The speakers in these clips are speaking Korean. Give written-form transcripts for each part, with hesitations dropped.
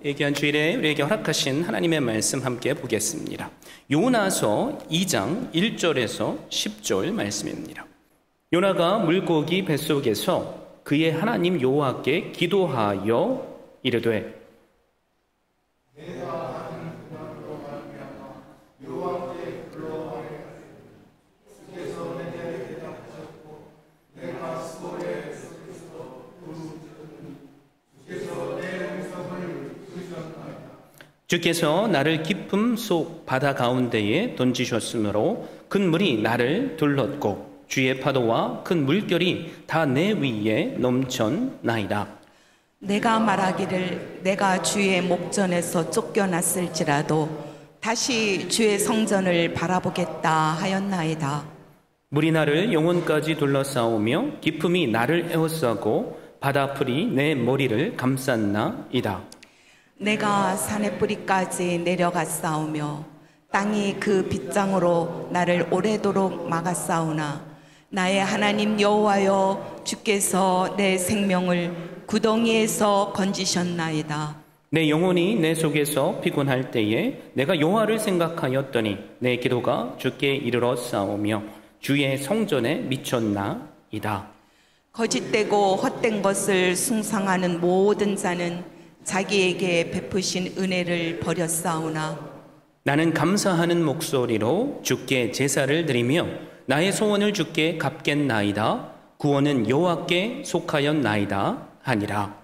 귀한 주일에 우리에게 허락하신 하나님의 말씀 함께 보겠습니다. 요나서 2장 1절에서 10절 말씀입니다. 요나가 물고기 뱃속에서 그의 하나님 여호와께 기도하여 이르되 주께서 나를 깊음 속 바다 가운데에 던지셨으므로 큰 물이 나를 둘렀고 주의 파도와 큰 물결이 다 내 위에 넘쳤나이다. 내가 말하기를 내가 주의 목전에서 쫓겨났을지라도 다시 주의 성전을 바라보겠다 하였나이다. 물이 나를 영혼까지 둘러싸우며 깊음이 나를 에워싸고 바다풀이 내 머리를 감쌌나이다. 내가 산의 뿌리까지 내려갔사오며 땅이 그 빗장으로 나를 오래도록 막았사오나 나의 하나님 여호와여 주께서 내 생명을 구덩이에서 건지셨나이다. 내 영혼이 내 속에서 피곤할 때에 내가 여호와를 생각하였더니 내 기도가 주께 이르러 싸우며 주의 성전에 미쳤나이다. 거짓되고 헛된 것을 숭상하는 모든 자는 자기에게 베푸신 은혜를 버렸사오나 나는 감사하는 목소리로 주께 제사를 드리며 나의 소원을 주께 갚겠나이다. 구원은 여호와께 속하였나이다 하니라.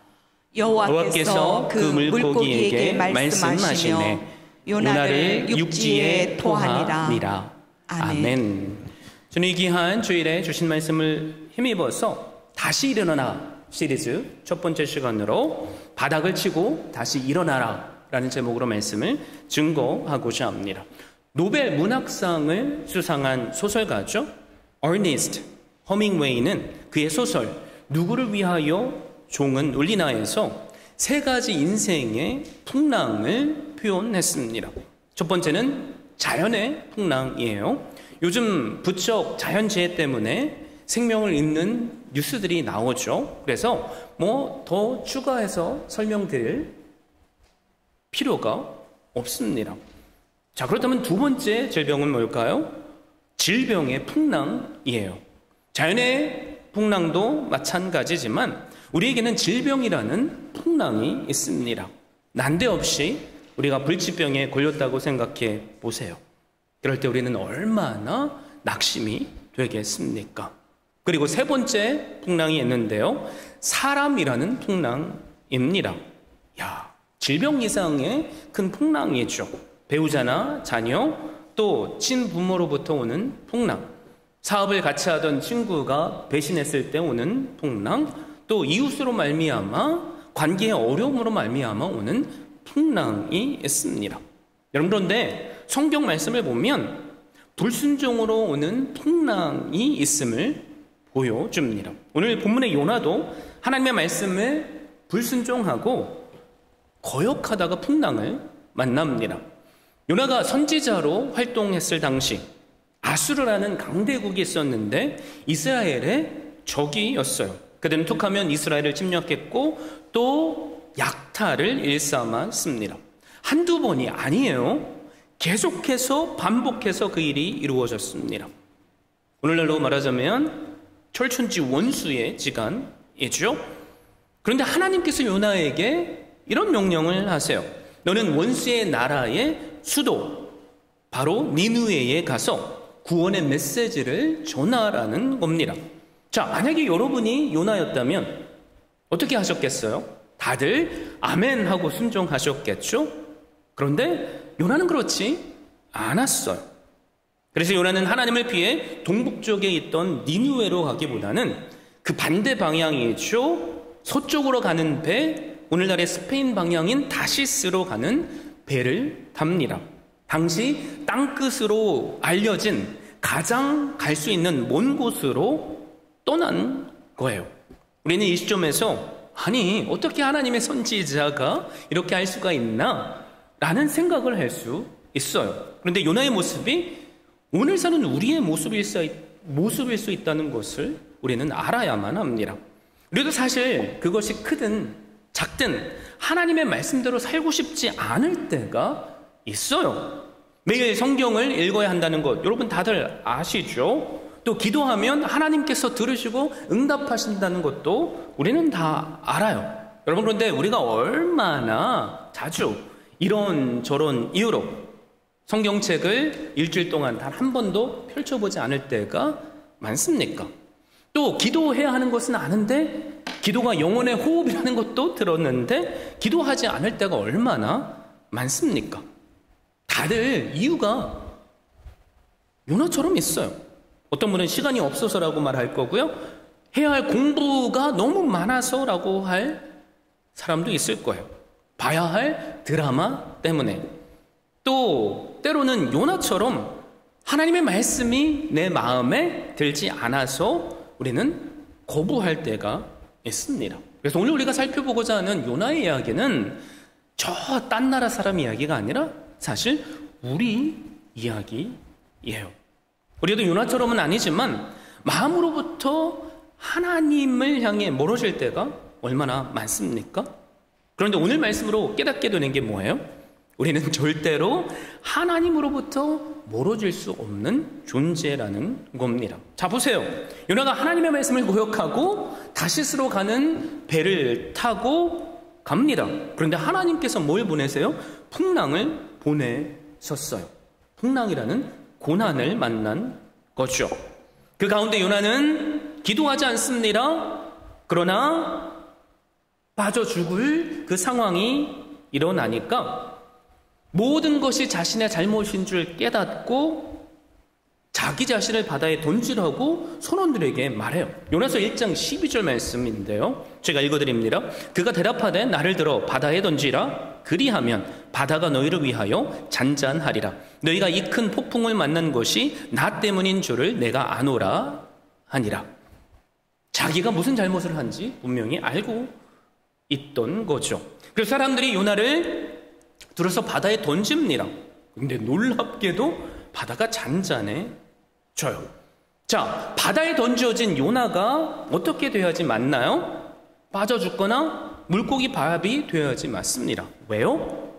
여호와께서 그 물고기에게 말씀하시며 요나를 육지에 토하니라. 아멘. 저는 이 귀한 주일에 주신 말씀을 힘입어서 다시 일어나라 시리즈 첫 번째 시간으로 바닥을 치고 다시 일어나라 라는 제목으로 말씀을 증거하고자 합니다. 노벨 문학상을 수상한 소설가죠. 어니스트 허밍웨이는 그의 소설 누구를 위하여 종은 울리나에서 세 가지 인생의 풍랑을 표현했습니다. 첫 번째는 자연의 풍랑이에요. 요즘 부쩍 자연재해 때문에 생명을 잇는 뉴스들이 나오죠. 그래서 더 추가해서 설명드릴 필요가 없습니다. 자, 그렇다면 두 번째 질병은 뭘까요? 질병의 풍랑이에요. 자연의 풍랑도 마찬가지지만 우리에게는 질병이라는 풍랑이 있습니다. 난데없이 우리가 불치병에 걸렸다고 생각해 보세요. 그럴 때 우리는 얼마나 낙심이 되겠습니까? 그리고 세 번째 풍랑이 있는데요. 사람이라는 풍랑입니다. 질병 이상의 큰 풍랑이죠. 배우자나 자녀, 또 친부모로부터 오는 풍랑, 사업을 같이 하던 친구가 배신했을 때 오는 풍랑, 또 이웃으로 말미암아 관계의 어려움으로 말미암아 오는 풍랑이 있습니다. 여러분, 그런데 성경 말씀을 보면 불순종으로 오는 풍랑이 있음을 보여줍니다. 오늘 본문의 요나도 하나님의 말씀을 불순종하고 거역하다가 풍랑을 만납니다. 요나가 선지자로 활동했을 당시 아수르라는 강대국이 있었는데 이스라엘의 적이었어요. 그들은 툭하면 이스라엘을 침략했고 또 약탈을 일삼았습니다. 한두 번이 아니에요. 계속해서 반복해서 그 일이 이루어졌습니다. 오늘날로 말하자면 철천지 원수의 지간이죠. 그런데 하나님께서 요나에게 이런 명령을 하세요. 너는 원수의 나라의 수도 바로 니느웨에 가서 구원의 메시지를 전하라는 겁니다. 자, 만약에 여러분이 요나였다면 어떻게 하셨겠어요? 다들 아멘 하고 순종하셨겠죠? 그런데 요나는 그렇지 않았어요. 그래서 요나는 하나님을 피해 동북쪽에 있던 니느웨로 가기보다는 그 반대 방향이죠. 서쪽으로 가는 배, 오늘날의 스페인 방향인 다시스로 가는 배를 탑니다. 당시 땅끝으로 알려진 가장 갈 수 있는 먼 곳으로 떠난 거예요. 우리는 이 시점에서 아니 어떻게 하나님의 선지자가 이렇게 할 수가 있나? 라는 생각을 할 수 있어요. 그런데 요나의 모습이 오늘 사는 우리의 모습일 수 있다는 것을 우리는 알아야만 합니다. 우리도 사실 그것이 크든 작든 하나님의 말씀대로 살고 싶지 않을 때가 있어요. 매일 성경을 읽어야 한다는 것 여러분 다들 아시죠? 또 기도하면 하나님께서 들으시고 응답하신다는 것도 우리는 다 알아요. 여러분, 그런데 우리가 얼마나 자주 이런저런 이유로 성경책을 일주일 동안 단 한 번도 펼쳐보지 않을 때가 많습니까? 또 기도해야 하는 것은 아는데, 기도가 영혼의 호흡이라는 것도 들었는데 기도하지 않을 때가 얼마나 많습니까? 다들 이유가 요나처럼 있어요. 어떤 분은 시간이 없어서라고 말할 거고요, 해야 할 공부가 너무 많아서라고 할 사람도 있을 거예요. 봐야 할 드라마 때문에. 또 때로는 요나처럼 하나님의 말씀이 내 마음에 들지 않아서 우리는 거부할 때가 있습니다. 그래서 오늘 우리가 살펴보고자 하는 요나의 이야기는 저 딴 나라 사람 이야기가 아니라 사실 우리 이야기예요. 우리도 요나처럼은 아니지만 마음으로부터 하나님을 향해 멀어질 때가 얼마나 많습니까? 그런데 오늘 말씀으로 깨닫게 되는 게 뭐예요? 우리는 절대로 하나님으로부터 멀어질 수 없는 존재라는 겁니다. 자, 보세요. 요나가 하나님의 말씀을 고역하고 다시스로 가는 배를 타고 갑니다. 그런데 하나님께서 뭘 보내세요? 풍랑을 보내셨어요. 풍랑이라는 고난을 만난 거죠. 그 가운데 요나는 기도하지 않습니다. 그러나 빠져 죽을 그 상황이 일어나니까 모든 것이 자신의 잘못인 줄 깨닫고 자기 자신을 바다에 던지라고 선원들에게 말해요. 요나서 1장 12절 말씀인데요, 제가 읽어드립니다. 그가 대답하되 나를 들어 바다에 던지라. 그리하면 바다가 너희를 위하여 잔잔하리라. 너희가 이 큰 폭풍을 만난 것이 나 때문인 줄을 내가 아노라 하니라. 자기가 무슨 잘못을 한지 분명히 알고 있던 거죠. 그래서 사람들이 요나를 들어서 바다에 던집니다. 근데 놀랍게도 바다가 잔잔해져요. 자, 바다에 던져진 요나가 어떻게 되어야지 맞나요? 빠져 죽거나 물고기 밥이 되어야지 맞습니다. 왜요?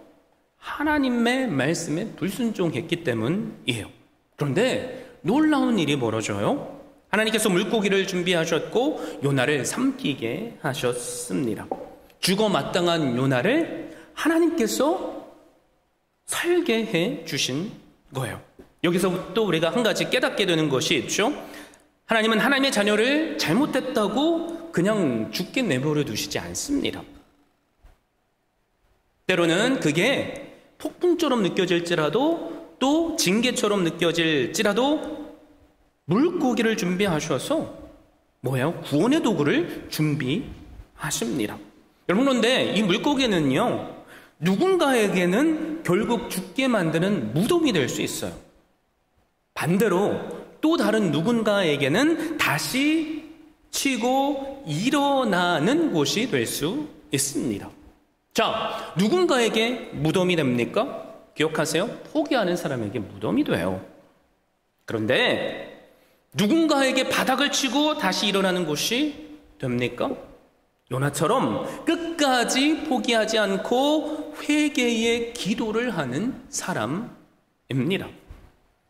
하나님의 말씀에 불순종했기 때문이에요. 그런데 놀라운 일이 벌어져요. 하나님께서 물고기를 준비하셨고 요나를 삼키게 하셨습니다. 죽어 마땅한 요나를 하나님께서 살게 해 주신 거예요. 여기서 또 우리가 한 가지 깨닫게 되는 것이 있죠. 하나님은 하나님의 자녀를 잘못했다고 그냥 죽게 내버려 두시지 않습니다. 때로는 그게 폭풍처럼 느껴질지라도, 또 징계처럼 느껴질지라도 물고기를 준비하셔서 뭐예요? 구원의 도구를 준비하십니다. 여러분, 그런데 이 물고기는요, 누군가에게는 결국 죽게 만드는 무덤이 될 수 있어요. 반대로 또 다른 누군가에게는 다시 치고 일어나는 곳이 될 수 있습니다. 자, 누군가에게 무덤이 됩니까? 기억하세요? 포기하는 사람에게 무덤이 돼요. 그런데 누군가에게 바닥을 치고 다시 일어나는 곳이 됩니까? 요나처럼 끝까지 포기하지 않고 회개의 기도를 하는 사람입니다.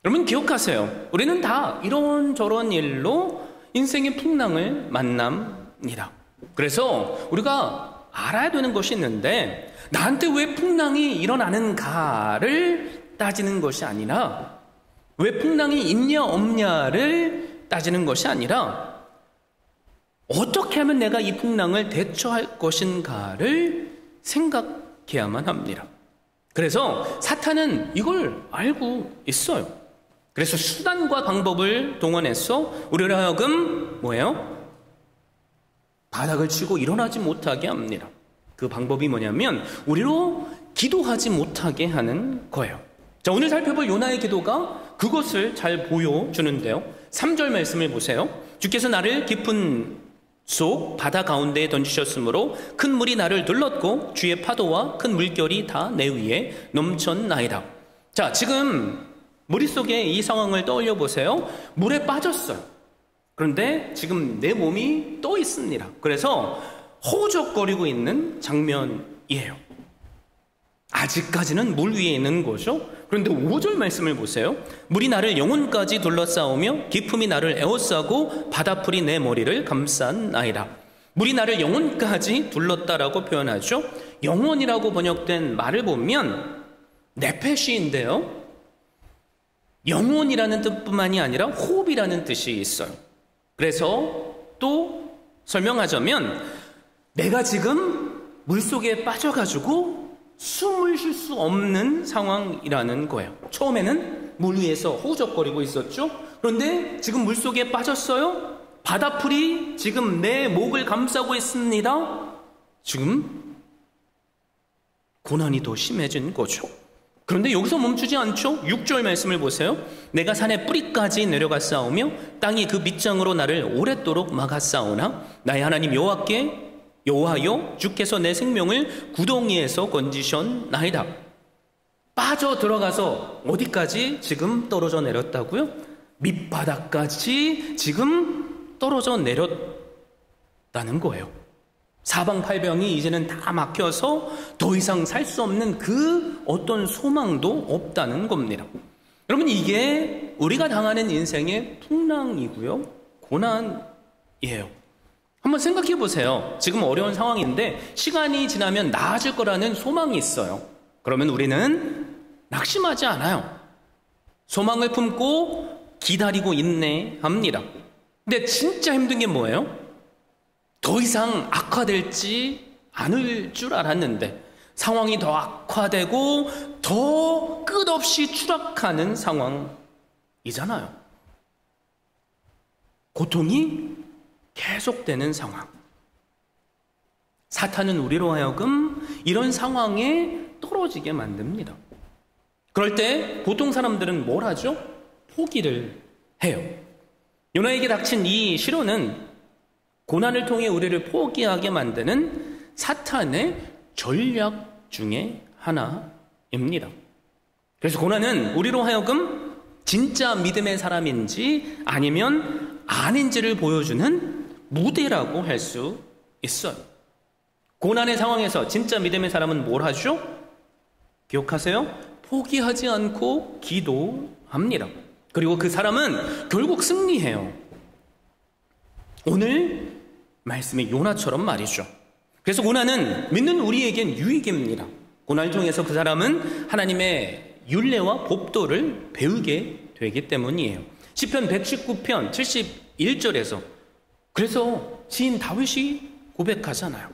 여러분 기억하세요. 우리는 다 이런저런 일로 인생의 풍랑을 만납니다. 그래서 우리가 알아야 되는 것이 있는데, 나한테 왜 풍랑이 일어나는가를 따지는 것이 아니라, 왜 풍랑이 있냐 없냐를 따지는 것이 아니라, 어떻게 하면 내가 이 풍랑을 대처할 것인가를 생각해야만 합니다. 그래서 사탄은 이걸 알고 있어요. 그래서 수단과 방법을 동원해서 우리를 하여금 뭐예요? 바닥을 치고 일어나지 못하게 합니다. 그 방법이 뭐냐면 우리로 기도하지 못하게 하는 거예요. 자, 오늘 살펴볼 요나의 기도가 그것을 잘 보여주는데요. 3절 말씀을 보세요. 주께서 나를 깊은 속 바다 가운데에 던지셨으므로 큰 물이 나를 들렀고 주의 파도와 큰 물결이 다 내 위에 넘쳤나이다. 자, 지금 머릿속에 이 상황을 떠올려 보세요. 물에 빠졌어요. 그런데 지금 내 몸이 떠 있습니다. 그래서 허우적거리고 있는 장면이에요. 때문이에요. 아직까지는 물 위에 있는 거죠. 그런데 5절 말씀을 보세요. 물이 나를 영혼까지 둘러싸우며 기품이 나를 에워싸고 바다풀이 내 머리를 감싼나이다. 물이 나를 영혼까지 둘렀다라고 표현하죠. 영혼이라고 번역된 말을 보면 네페시인데요, 영혼이라는 뜻뿐만이 아니라 호흡이라는 뜻이 있어요. 그래서 또 설명하자면 내가 지금 물속에 빠져가지고 숨을 쉴 수 없는 상황이라는 거예요. 처음에는 물 위에서 허우적거리고 있었죠. 그런데 지금 물속에 빠졌어요. 바다풀이 지금 내 목을 감싸고 있습니다. 지금 고난이 더 심해진 거죠. 그런데 여기서 멈추지 않죠. 6절 말씀을 보세요. 내가 산의 뿌리까지 내려갔사오며 땅이 그 밑장으로 나를 오랫도록 막았사오나 나의 하나님 여호와여 주께서 내 생명을 구덩이에서 건지셨나이다. 빠져 들어가서 어디까지 지금 떨어져 내렸다고요? 밑바닥까지 지금 떨어져 내렸다는 거예요. 사방팔병이 이제는 다 막혀서 더 이상 살 수 없는 그 어떤 소망도 없다는 겁니다. 여러분, 이게 우리가 당하는 인생의 풍랑이고요, 고난이에요. 한번 생각해 보세요. 지금 어려운 상황인데 시간이 지나면 나아질 거라는 소망이 있어요. 그러면 우리는 낙심하지 않아요. 소망을 품고 기다리고 인내합니다. 근데 진짜 힘든 게 뭐예요? 더 이상 악화될지 않을 줄 알았는데 상황이 더 악화되고 더 끝없이 추락하는 상황이잖아요. 고통이 계속되는 상황. 사탄은 우리로 하여금 이런 상황에 떨어지게 만듭니다. 그럴 때 보통 사람들은 뭘 하죠? 포기를 해요. 요나에게 닥친 이 시련은 고난을 통해 우리를 포기하게 만드는 사탄의 전략 중에 하나입니다. 그래서 고난은 우리로 하여금 진짜 믿음의 사람인지 아니면 아닌지를 보여주는 무대라고 할 수 있어요. 고난의 상황에서 진짜 믿음의 사람은 뭘 하죠? 기억하세요? 포기하지 않고 기도합니다. 그리고 그 사람은 결국 승리해요. 오늘 말씀이 요나처럼 말이죠. 그래서 고난은 믿는 우리에겐 유익입니다. 고난을 통해서 그 사람은 하나님의 율례와 법도를 배우게 되기 때문이에요. 시편 119편 71절에서 그래서 시인 다윗이 고백하잖아요.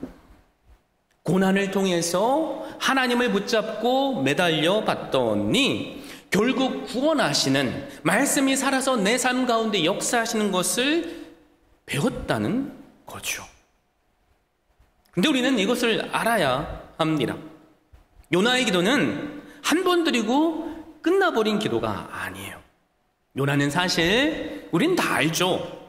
고난을 통해서 하나님을 붙잡고 매달려 봤더니 결국 구원하시는 말씀이 살아서 내 삶 가운데 역사하시는 것을 배웠다는 거죠. 근데 우리는 이것을 알아야 합니다. 요나의 기도는 한 번 드리고 끝나버린 기도가 아니에요. 요나는 사실 우린 다 알죠.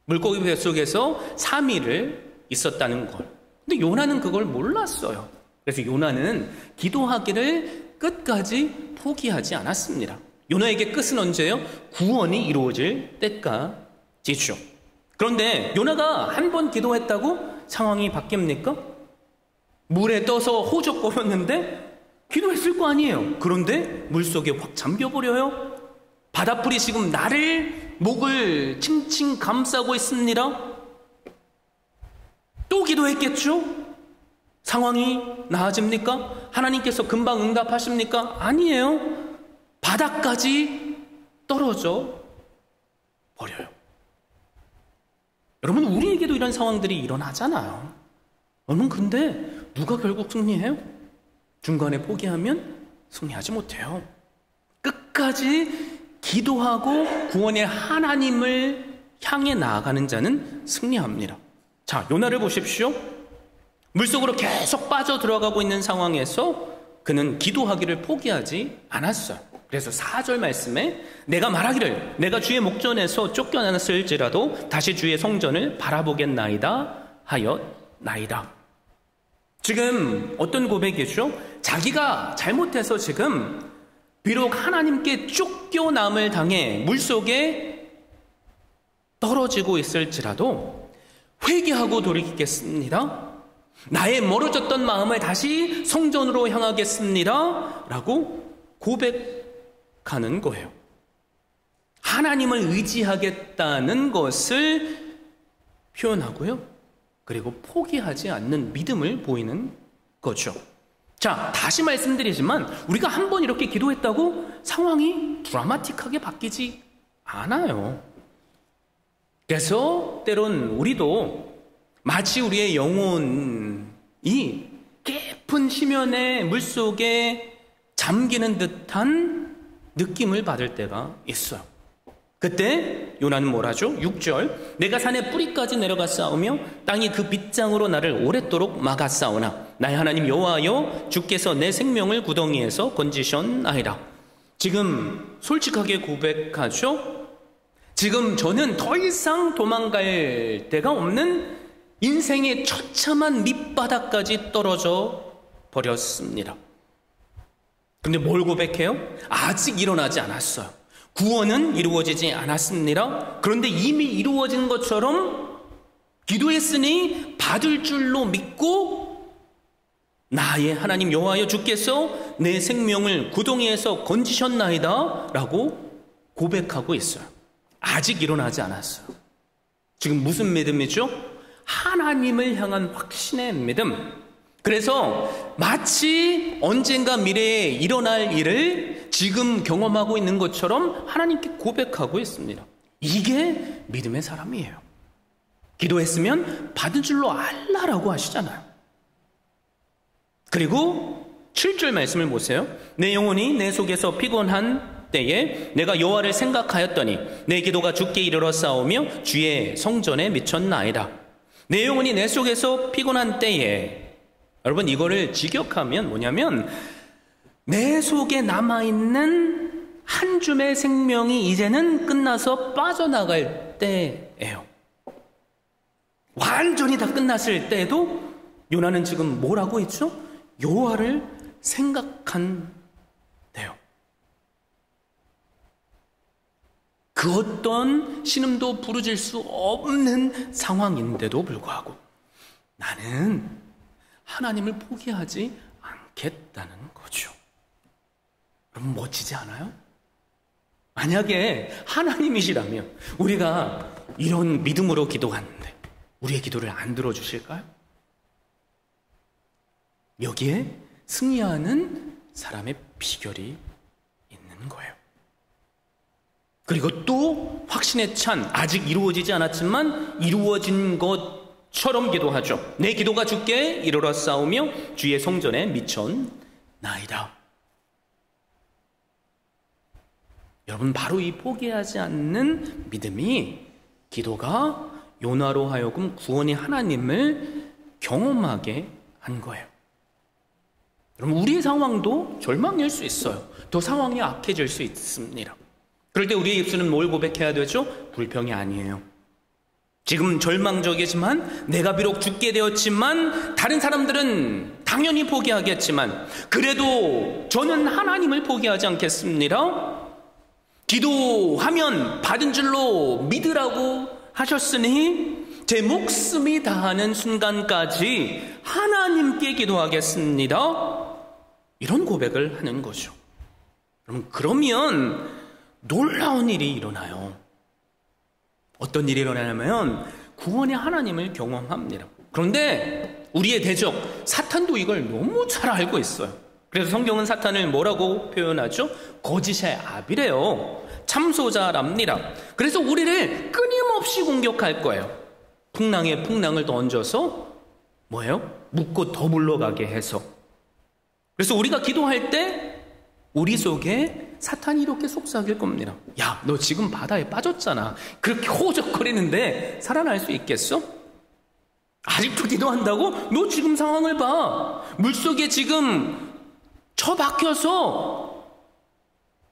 물고기 뱃속에서 3일을 있었다는 걸. 근데 요나는 그걸 몰랐어요. 그래서 요나는 기도하기를 끝까지 포기하지 않았습니다. 요나에게 끝은 언제예요? 구원이 이루어질 때까지죠. 그런데 요나가 한 번 기도했다고 상황이 바뀝니까? 물에 떠서 호적거렸는데 기도했을 거 아니에요. 그런데 물속에 확 잠겨버려요. 바다풀이 지금 나를 목을 칭칭 감싸고 있습니다. 또 기도했겠죠? 상황이 나아집니까? 하나님께서 금방 응답하십니까? 아니에요. 바닥까지 떨어져 버려요. 여러분, 우리에게도 이런 상황들이 일어나잖아요. 여러분, 근데 누가 결국 승리해요? 중간에 포기하면 승리하지 못해요. 끝까지 기도하고 구원의 하나님을 향해 나아가는 자는 승리합니다. 자, 요나를 보십시오. 물속으로 계속 빠져 들어가고 있는 상황에서 그는 기도하기를 포기하지 않았어요. 그래서 4절 말씀에 내가 말하기를 내가 주의 목전에서 쫓겨났을지라도 다시 주의 성전을 바라보겠나이다 하였나이다. 지금 어떤 고백이죠? 자기가 잘못해서 지금 비록 하나님께 쫓겨남을 당해 물속에 떨어지고 있을지라도 회개하고 돌이키겠습니다. 나의 멀어졌던 마음을 다시 성전으로 향하겠습니다 라고 고백하는 거예요. 하나님을 의지하겠다는 것을 표현하고요. 그리고 포기하지 않는 믿음을 보이는 거죠. 자, 다시 말씀드리지만 우리가 한번 이렇게 기도했다고 상황이 드라마틱하게 바뀌지 않아요. 그래서 때론 우리도 마치 우리의 영혼이 깊은 심연의 물속에 잠기는 듯한 느낌을 받을 때가 있어요. 그때 요나는 뭘 하죠? 6절, 내가 산의 뿌리까지 내려갔사오며 땅이 그 빗장으로 나를 오랫도록 막았사오나 나의 하나님 여호와여 주께서 내 생명을 구덩이에서 건지셨나이다. 지금 솔직하게 고백하죠. 지금 저는 더 이상 도망갈 데가 없는 인생의 처참한 밑바닥까지 떨어져 버렸습니다. 근데 뭘 고백해요? 아직 일어나지 않았어요. 구원은 이루어지지 않았습니다. 그런데 이미 이루어진 것처럼 기도했으니 받을 줄로 믿고 나의 하나님 여호와여 주께서 내 생명을 구덩이에서 건지셨나이다 라고 고백하고 있어요. 아직 일어나지 않았어요. 지금 무슨 믿음이죠? 하나님을 향한 확신의 믿음. 그래서 마치 언젠가 미래에 일어날 일을 지금 경험하고 있는 것처럼 하나님께 고백하고 있습니다. 이게 믿음의 사람이에요. 기도했으면 받은 줄로 알라라고 하시잖아요. 그리고 7절 말씀을 보세요. 내 영혼이 내 속에서 피곤한 때에 내가 여호와를 생각하였더니 내 기도가 주께 이르러 싸우며 주의 성전에 미쳤나이다. 내 영혼이 내 속에서 피곤한 때에, 여러분 이거를 직역하면 뭐냐면 내 속에 남아있는 한 줌의 생명이 이제는 끝나서 빠져나갈 때예요. 완전히 다 끝났을 때도 요나는 지금 뭐라고 했죠? 여호와를 생각한대요. 그 어떤 신음도 부르질 수 없는 상황인데도 불구하고 나는 하나님을 포기하지 않겠다는 거죠. 여러분 멋지지 않아요? 만약에 하나님이시라면 우리가 이런 믿음으로 기도하는데 우리의 기도를 안 들어주실까요? 여기에 승리하는 사람의 비결이 있는 거예요. 그리고 또 확신에 찬 아직 이루어지지 않았지만 이루어진 것처럼 기도하죠. 내 기도가 주께 이르러 싸우며 주의 성전에 미쳤나이다. 여러분 바로 이 포기하지 않는 믿음이 기도가 요나로 하여금 구원의 하나님을 경험하게 한 거예요. 여러분 우리의 상황도 절망일 수 있어요. 더 상황이 악해질 수 있습니다. 그럴 때 우리의 입술은 뭘 고백해야 되죠? 불평이 아니에요. 지금 절망적이지만 내가 비록 죽게 되었지만 다른 사람들은 당연히 포기하겠지만 그래도 저는 하나님을 포기하지 않겠습니다. 기도하면 받은 줄로 믿으라고 하셨으니 제 목숨이 다하는 순간까지 하나님께 기도하겠습니다. 이런 고백을 하는 거죠. 그러면 놀라운 일이 일어나요. 어떤 일이 일어나냐면 구원의 하나님을 경험합니다. 그런데 우리의 대적 사탄도 이걸 너무 잘 알고 있어요. 그래서 성경은 사탄을 뭐라고 표현하죠? 거짓의 아비래요. 참소자랍니다. 그래서 우리를 끊임없이 공격할 거예요. 풍랑에 풍랑을 던져서 뭐예요? 묻고 더 물러가게 해서. 그래서 우리가 기도할 때 우리 속에 사탄이 이렇게 속삭일 겁니다. 야, 너 지금 바다에 빠졌잖아. 그렇게 호적거리는데 살아날 수 있겠어? 아직도 기도한다고? 너 지금 상황을 봐. 물속에 지금 처박혀서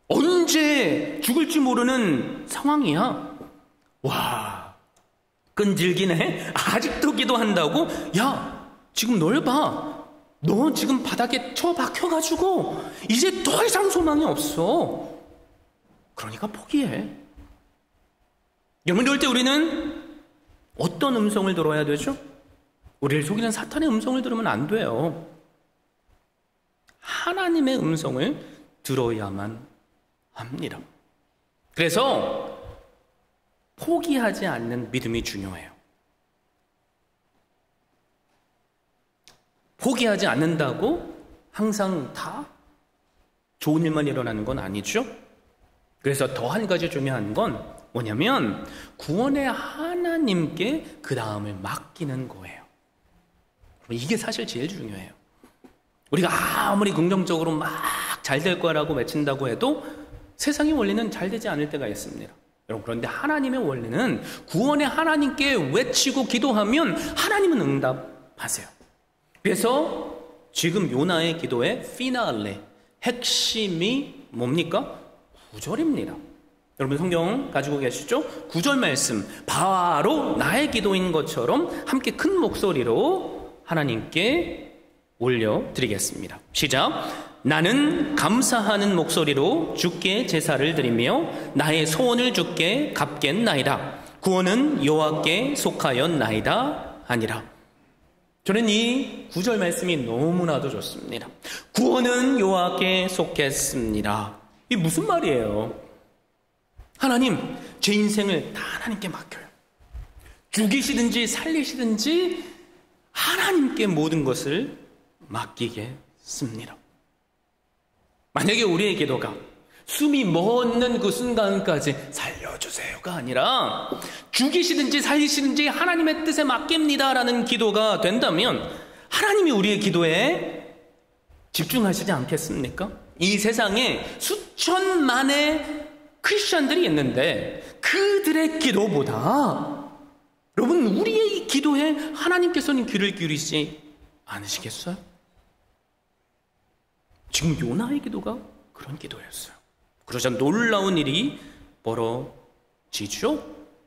언제 죽을지 모르는 상황이야. 와, 끈질기네. 아직도 기도한다고? 야, 지금 널 봐. 너 지금 바닥에 처박혀가지고 이제 더 이상 소망이 없어. 그러니까 포기해. 여러분, 이럴 때 우리는 어떤 음성을 들어야 되죠? 우리를 속이는 사탄의 음성을 들으면 안 돼요. 하나님의 음성을 들어야만 합니다. 그래서 포기하지 않는 믿음이 중요해요. 포기하지 않는다고 항상 다 좋은 일만 일어나는 건 아니죠. 그래서 더 한 가지 중요한 건 뭐냐면 구원의 하나님께 그 다음을 맡기는 거예요. 이게 사실 제일 중요해요. 우리가 아무리 긍정적으로 막 잘 될 거라고 외친다고 해도 세상의 원리는 잘 되지 않을 때가 있습니다. 여러분, 그런데 하나님의 원리는 구원의 하나님께 외치고 기도하면 하나님은 응답하세요. 그래서 지금 요나의 기도의 피날레, 핵심이 뭡니까? 9절입니다. 여러분 성경 가지고 계시죠? 9절 말씀, 바로 나의 기도인 것처럼 함께 큰 목소리로 하나님께 올려드리겠습니다. 시작. 나는 감사하는 목소리로 주께 제사를 드리며 나의 소원을 주께 갚겠나이다. 구원은 여호와께 속하였나이다 하니라. 저는 이 9절 말씀이 너무나도 좋습니다. 구원은 여호와께 속했습니다. 이게 무슨 말이에요? 하나님, 제 인생을 다 하나님께 맡겨요. 죽이시든지 살리시든지 하나님께 모든 것을 맡기겠습니다. 만약에 우리의 기도가 숨이 멎는 그 순간까지 살려주세요가 아니라 죽이시든지 살리시든지 하나님의 뜻에 맡깁니다라는 기도가 된다면 하나님이 우리의 기도에 집중하시지 않겠습니까? 이 세상에 수천만의 크리스천들이 있는데 그들의 기도보다 여러분 우리의 이 기도에 하나님께서는 귀를 기울이시지 않으시겠어요? 지금 요나의 기도가 그런 기도였어요. 그러자 놀라운 일이 벌어지죠?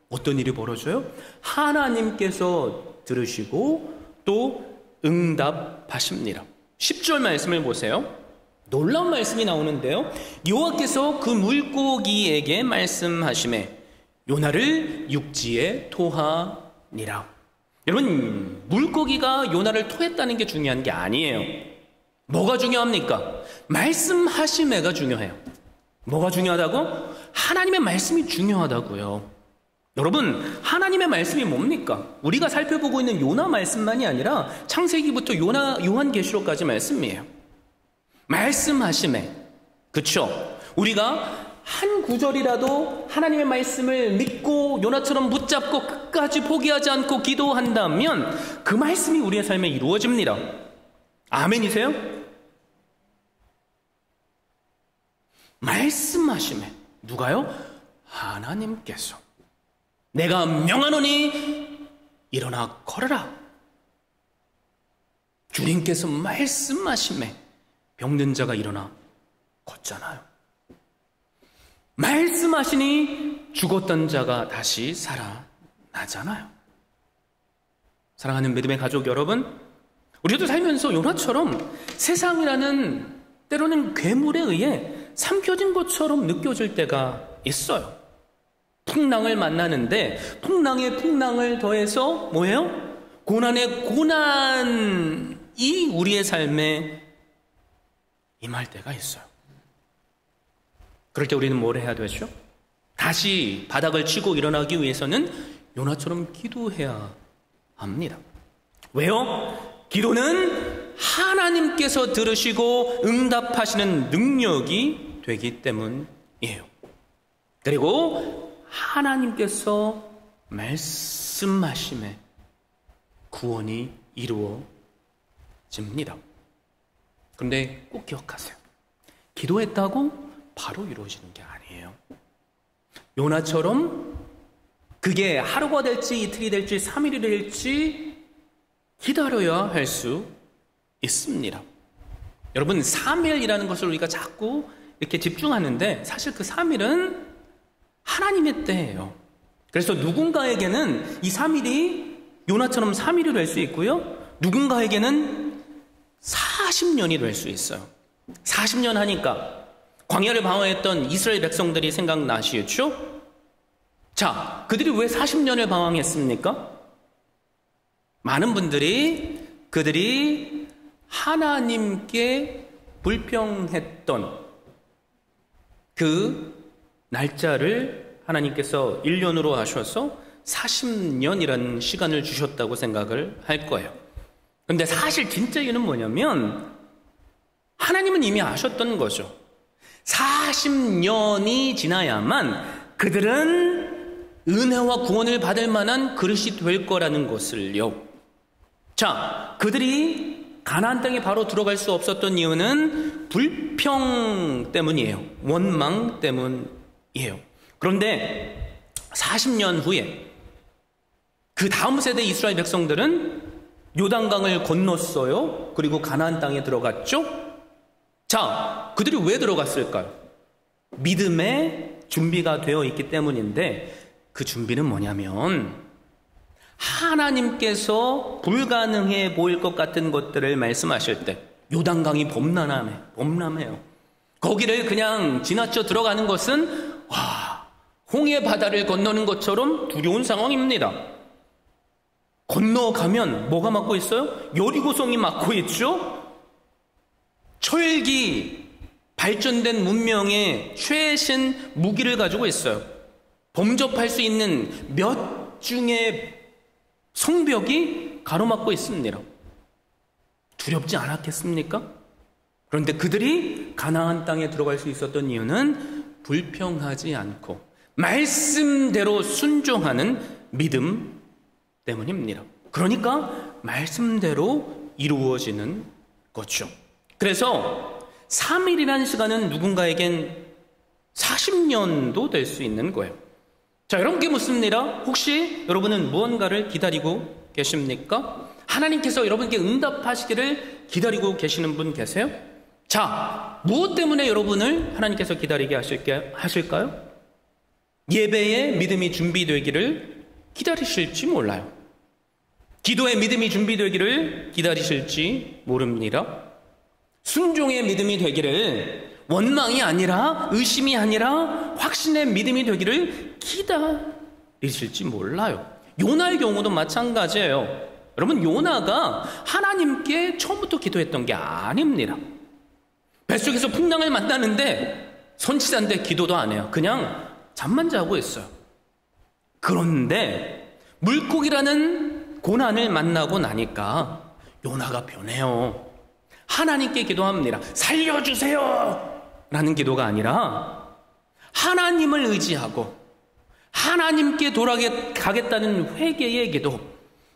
어떤 일이 벌어져요? 하나님께서 들으시고 또 응답하십니다. 10절 말씀을 보세요. 놀라운 말씀이 나오는데요. 여호와께서 그 물고기에게 말씀하시매 요나를 육지에 토하니라. 여러분, 물고기가 요나를 토했다는 게 중요한 게 아니에요. 뭐가 중요합니까? 말씀하심에가 중요해요. 뭐가 중요하다고? 하나님의 말씀이 중요하다고요. 여러분, 하나님의 말씀이 뭡니까? 우리가 살펴보고 있는 요나 말씀만이 아니라 창세기부터 요한계시록까지 말씀이에요. 말씀하심에, 그쵸? 우리가 한 구절이라도 하나님의 말씀을 믿고 요나처럼 붙잡고 끝까지 포기하지 않고 기도한다면 그 말씀이 우리의 삶에 이루어집니다. 아멘이세요? 말씀하심에, 누가요? 하나님께서 내가 명하노니 일어나 걸어라. 주님께서 말씀하심에 병든 자가 일어나 걷잖아요. 말씀하시니 죽었던 자가 다시 살아나잖아요. 사랑하는 믿음의 가족 여러분, 우리도 살면서 요나처럼 세상이라는 때로는 괴물에 의해 삼켜진 것처럼 느껴질 때가 있어요. 풍랑을 만나는데 풍랑에 풍랑을 더해서 뭐예요? 고난에 고난이 우리의 삶에 임할 때가 있어요. 그럴 때 우리는 뭘 해야 되죠? 다시 바닥을 치고 일어나기 위해서는 요나처럼 기도해야 합니다. 왜요? 기도는 하나님께서 들으시고 응답하시는 능력이 되기 때문이에요. 그리고 하나님께서 말씀하심에 구원이 이루어집니다. 그런데 꼭 기억하세요. 기도했다고 바로 이루어지는 게 아니에요. 요나처럼 그게 하루가 될지 이틀이 될지 3일이 될지 기다려야 할 수 있습니다. 여러분, 3일이라는 것을 우리가 자꾸 이렇게 집중하는데 사실 그 3일은 하나님의 때예요. 그래서 누군가에게는 이 3일이 요나처럼 3일이 될 수 있고요. 누군가에게는 40년이 될 수 있어요. 40년 하니까 광야를 방황했던 이스라엘 백성들이 생각나시겠죠? 자, 그들이 왜 40년을 방황했습니까? 많은 분들이 그들이 하나님께 불평했던 그 날짜를 하나님께서 1년으로 하셔서 40년이라는 시간을 주셨다고 생각을 할 거예요. 그런데 사실 진짜 이유는 뭐냐면 하나님은 이미 아셨던 거죠. 40년이 지나야만 그들은 은혜와 구원을 받을 만한 그릇이 될 거라는 것을요. 자, 그들이 가나안 땅에 바로 들어갈 수 없었던 이유는 불평 때문이에요. 원망 때문이에요. 그런데 40년 후에 그 다음 세대 이스라엘 백성들은 요단강을 건넜어요. 그리고 가나안 땅에 들어갔죠. 자, 그들이 왜 들어갔을까요? 믿음의 준비가 되어 있기 때문인데 그 준비는 뭐냐면 하나님께서 불가능해 보일 것 같은 것들을 말씀하실 때 요단강이 범람해요. 거기를 그냥 지나쳐 들어가는 것은 홍해 바다를 건너는 것처럼 두려운 상황입니다. 건너가면 뭐가 막고 있어요? 여리고성이 막고 있죠. 철기 발전된 문명의 최신 무기를 가지고 있어요. 범접할 수 있는 몇 중의 성벽이 가로막고 있습니다. 두렵지 않았겠습니까? 그런데 그들이 가나안 땅에 들어갈 수 있었던 이유는 불평하지 않고 말씀대로 순종하는 믿음 때문입니다. 그러니까 말씀대로 이루어지는 거죠. 그래서 3일이라는 시간은 누군가에겐 40년도 될 수 있는 거예요. 자, 여러분께 묻습니다. 혹시 여러분은 무언가를 기다리고 계십니까? 하나님께서 여러분께 응답하시기를 기다리고 계시는 분 계세요? 자, 무엇 때문에 여러분을 하나님께서 기다리게 하실까요? 예배에 믿음이 준비되기를 기다리실지 몰라요. 기도에 믿음이 준비되기를 기다리실지 모릅니다. 순종의 믿음이 되기를, 원망이 아니라 의심이 아니라 확신의 믿음이 되기를 기다리실지 몰라요. 요나의 경우도 마찬가지예요. 여러분, 요나가 하나님께 처음부터 기도했던 게 아닙니다. 뱃속에서 풍랑을 만나는데 선지자인데 기도도 안 해요. 그냥 잠만 자고 있어요. 그런데 물고기라는 고난을 만나고 나니까 요나가 변해요. 하나님께 기도합니다. 살려주세요! 라는 기도가 아니라 하나님을 의지하고 하나님께 돌아가겠다는 회개의 기도,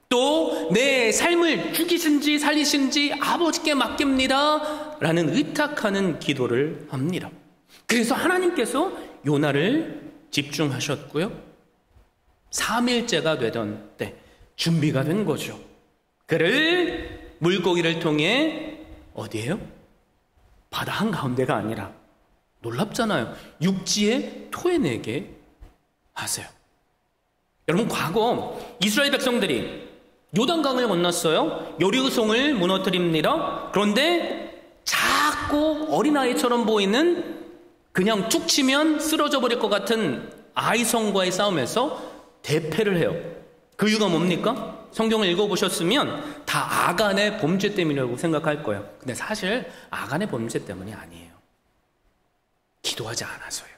또 내 삶을 죽이신지 살리신지 아버지께 맡깁니다 라는 의탁하는 기도를 합니다. 그래서 하나님께서 요나를 집중하셨고요, 3일째가 되던 때 준비가 된 거죠. 그를 물고기를 통해 어디예요? 바다 한가운데가 아니라, 놀랍잖아요, 육지에 토해내게 하세요. 여러분, 과거 이스라엘 백성들이 요단강을 건넜어요. 여리고성을 무너뜨립니다. 그런데 작고 어린아이처럼 보이는, 그냥 툭 치면 쓰러져 버릴 것 같은 아이성과의 싸움에서 대패를 해요. 그 이유가 뭡니까? 성경을 읽어보셨으면 다 아간의 범죄 때문이라고 생각할 거예요. 근데 사실 아간의 범죄 때문이 아니에요. 기도하지 않아서요.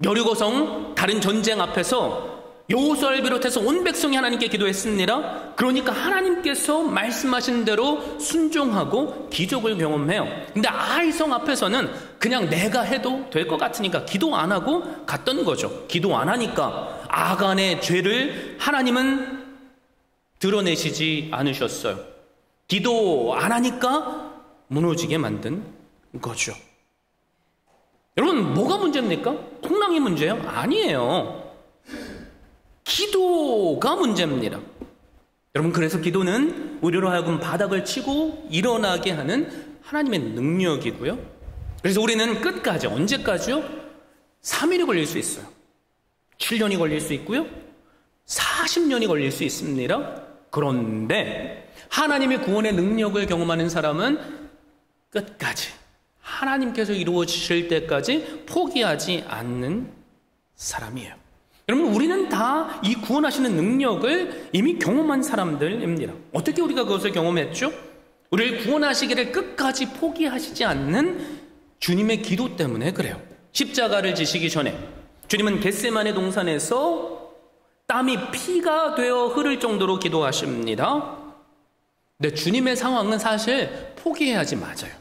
여리고성 다른 전쟁 앞에서 여호수아를 비롯해서 온 백성이 하나님께 기도했습니다. 그러니까 하나님께서 말씀하신 대로 순종하고 기적을 경험해요. 근데 아이성 앞에서는 그냥 내가 해도 될 것 같으니까 기도 안 하고 갔던 거죠. 기도 안 하니까 아간의 죄를 하나님은 드러내시지 않으셨어요. 기도 안 하니까 무너지게 만든 거죠. 여러분, 뭐가 문제입니까? 풍랑이 문제예요? 아니에요. 기도가 문제입니다. 여러분, 그래서 기도는 우리로 하여금 바닥을 치고 일어나게 하는 하나님의 능력이고요. 그래서 우리는 끝까지, 언제까지요? 3일이 걸릴 수 있어요. 7년이 걸릴 수 있고요. 40년이 걸릴 수 있습니다. 그런데 하나님의 구원의 능력을 경험하는 사람은 끝까지, 하나님께서 이루어지실 때까지 포기하지 않는 사람이에요. 여러분, 우리는 다 이 구원하시는 능력을 이미 경험한 사람들입니다. 어떻게 우리가 그것을 경험했죠? 우리를 구원하시기를 끝까지 포기하시지 않는 주님의 기도 때문에 그래요. 십자가를 지시기 전에 주님은 겟세마네 동산에서 땀이 피가 되어 흐를 정도로 기도하십니다. 근데 주님의 상황은 사실 포기해야지 맞아요.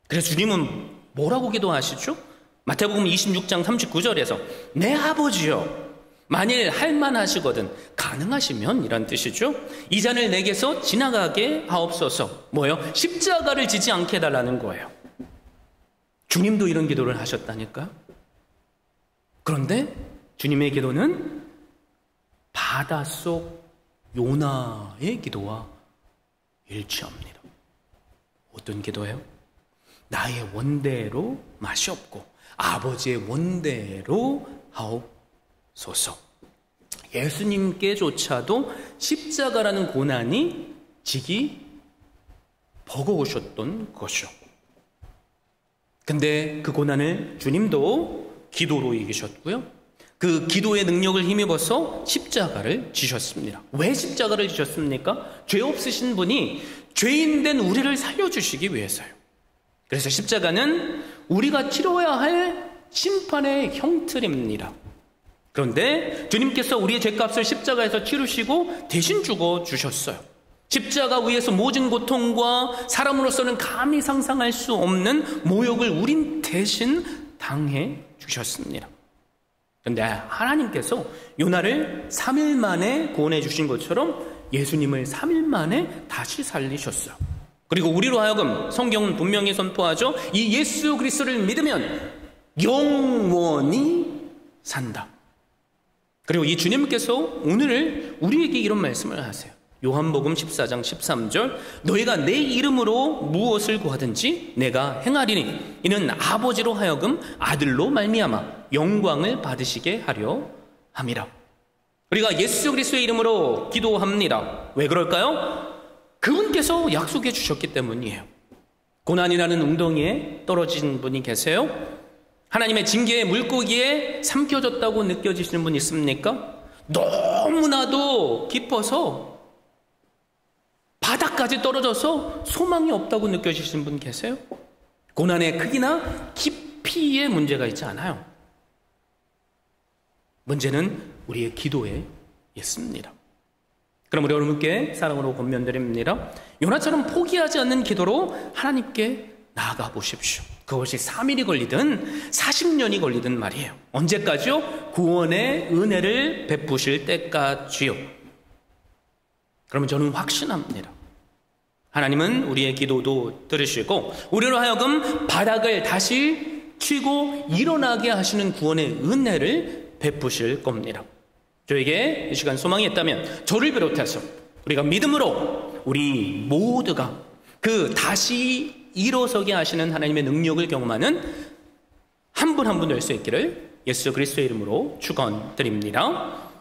그래서 주님은 뭐라고 기도하시죠? 마태복음 26장 39절에서 내 아버지여, 만일 할만하시거든 가능하시면, 이란 뜻이죠. 이 잔을 내게서 지나가게 하옵소서. 뭐요? 십자가를 지지 않게 해달라는 거예요. 주님도 이런 기도를 하셨다니까요. 그런데 주님의 기도는 바닷속 요나의 기도와 일치합니다. 어떤 기도예요? 나의 원대로 맛이 없고 아버지의 원대로 하옵소서. 예수님께조차도 십자가라는 고난이 지기 버거우셨던 것이죠. 근데 그 고난을 주님도 기도로 이기셨고요. 그 기도의 능력을 힘입어서 십자가를 지셨습니다. 왜 십자가를 지셨습니까? 죄 없으신 분이 죄인된 우리를 살려주시기 위해서요. 그래서 십자가는 우리가 치러야 할 심판의 형틀입니다. 그런데 주님께서 우리의 죄값을 십자가에서 치르시고 대신 죽어주셨어요. 십자가 위에서 모든 고통과 사람으로서는 감히 상상할 수 없는 모욕을 우린 대신 당해 주셨습니다. 그런데 하나님께서 요나를 3일 만에 구원해 주신 것처럼 예수님을 3일 만에 다시 살리셨어요. 그리고 우리로 하여금 성경은 분명히 선포하죠. 이 예수 그리스도를 믿으면 영원히 산다. 그리고 이 주님께서 오늘 우리에게 이런 말씀을 하세요. 요한복음 14장 13절, 너희가 내 이름으로 무엇을 구하든지 내가 행하리니 이는 아버지로 하여금 아들로 말미암아 영광을 받으시게 하려 함이라. 우리가 예수 그리스도의 이름으로 기도합니다. 왜 그럴까요? 그분께서 약속해 주셨기 때문이에요. 고난이라는 웅덩이에 떨어진 분이 계세요? 하나님의 징계의 물고기에 삼켜졌다고 느껴지시는 분 있습니까? 너무나도 깊어서 바닥까지 떨어져서 소망이 없다고 느껴지시는 분 계세요? 고난의 크기나 깊이에 문제가 있지 않아요. 문제는 우리의 기도에 있습니다. 그럼 우리 여러분께 사랑으로 권면드립니다. 요나처럼 포기하지 않는 기도로 하나님께 나아가 보십시오. 그것이 3일이 걸리든 40년이 걸리든 말이에요. 언제까지요? 구원의 은혜를 베푸실 때까지요. 그러면 저는 확신합니다. 하나님은 우리의 기도도 들으시고 우리로 하여금 바닥을 다시 치고 일어나게 하시는 구원의 은혜를 베푸실 겁니다. 저에게 이 시간 소망이 있다면 저를 비롯해서 우리가 믿음으로 우리 모두가 그 다시 일어서게 하시는 하나님의 능력을 경험하는 한 분 한 분 될 수 있기를 예수 그리스도의 이름으로 축원드립니다.